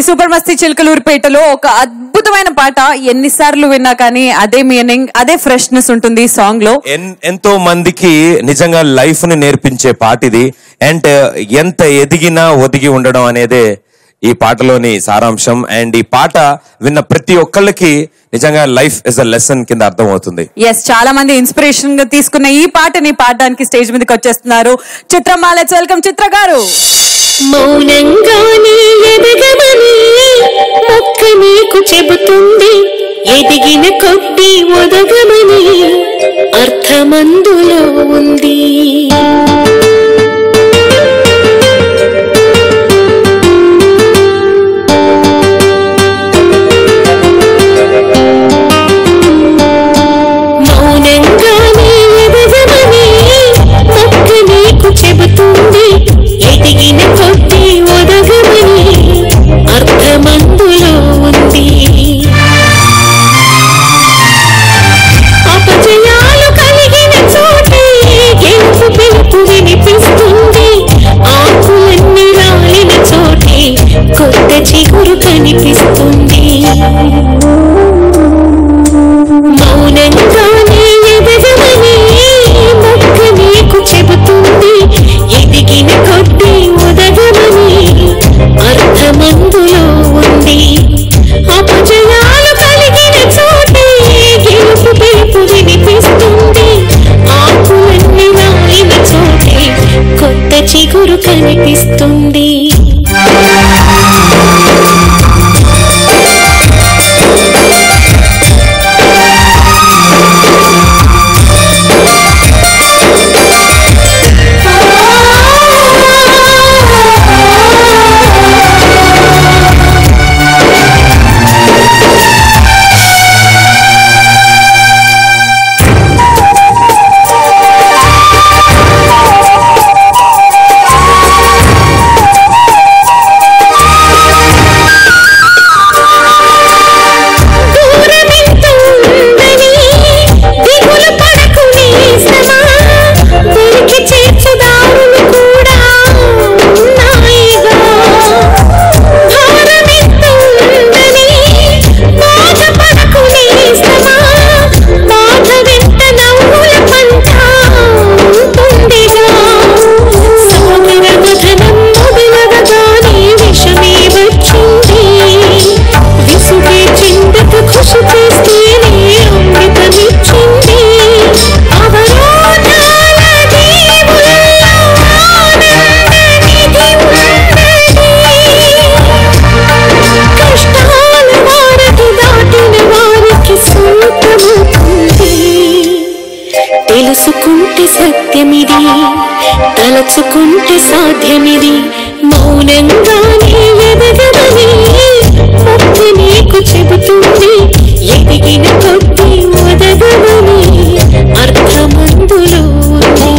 Super మస్తీ చిలకలూరుపేటలో ఒక అద్భుతమైన పాట. ఎన్నిసార్లు విన్నా కానీ అదే మీనింగ్, అదే ఫ్రెష్నెస్ ఉంటుంది ఈ సాంగ్ లో. ఎంతో మందికి నిజంగా లైఫ్ ని నేర్పించే పాట ఇది. అండ్ ఎంత ఎదిగినా ఒదిగి ఉండడం అనేదే ఈ పాటలోని సారాంశం. అండ్ ఈ పాట విన్న ప్రతి ఒక్కళ్ళకి నిజంగా లైఫ్ ఇస్ అ లెసన్ కింద అర్థం అవుతుంది. ఎస్, చాలా మంది ఇన్స్పిరేషన్ గా తీసుకున్న ఈ పాటని పాడడానికి స్టేజ్ మీదకి వచ్చేస్తున్నారు చిత్రమ్మ. లెట్స్ వెల్కమ్ చిత్ర గారు. మౌనంగానే ఎదగమని మొక్క నీకు చెబుతుంది, ఎదిగిన కొద్ది ఒదగమని అర్థమందులో ఉంది. మౌనంగానే ఎదగమని మొక్క నీకు చెబుతుంది, ఎదిగిన కొద్ది ఒదగమని అర్థమందులో ఉంది. అపజయాలు కలిగిన చోటే గెలుపు పిలుపు వినిపిస్తుంది, ఆకులన్నీ రాలిన చోటే కొత్త చిగురు కనిపిస్తుంది. మౌనంగానే ఎదగమని మొక్క నీకు చెబుతుంది, ఎదిగిన కొద్ది ఒదగమని అర్థమందులో ఉంది. అపజయాలు కలిగిన చోటే గెలుపు పిలుపు వినిపిస్తుంది, ఆకులన్నీ రాలిన చోటే కొత్త చిగురు కనిపిస్తుంది. తెలుసుకుంటే సత్యమిది, తలచుకుంటే సాధ్యమిది. మౌనంగానే ఎదగమని మొక్క నీకు చెబుతుంది, ఎదిగిన కొద్ది ఒదగమని అర్థమందులో ఉంది.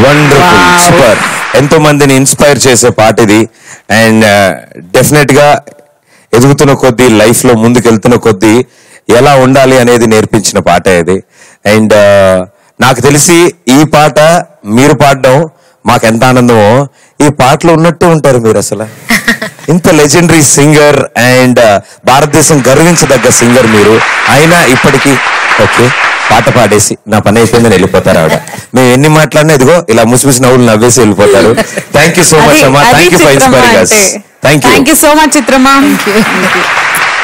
Wonderful, super. ఎంతో మందిని ఇన్స్పైర్ చేసే పాట ఇది. అండ్ డెఫినెట్ గా ఎదుగుతున్న కొద్దీ, లైఫ్ లో ముందుకెళ్తున్న కొద్దీ ఎలా ఉండాలి అనేది నేర్పించిన పాట ఇది. అండ్ నాకు తెలిసి ఈ పాట మీరు పాడడం మాకు ఎంత ఆనందమో, ఈ పాటలో ఉన్నట్టు ఉంటారు మీరు. అసలు ఇంత లెజెండరీ సింగర్ అండ్ భారతదేశం గర్వించదగ్గ సింగర్ మీరు. అయినా ఇప్పటికీ ఓకే పాట పాడేసి నా పని అయిపోయిందని వెళ్ళిపోతారు ఆవిడ. మేము ఎన్ని మాట్లాడినా ఇదిగో ఇలా ముసిముసి నవ్వులు నవ్వేసి వెళ్ళిపోతారు. థ్యాంక్ యూ సో మచ్ అమ్మా. Thank you for inspiring us. Thank you so much చిత్రమా.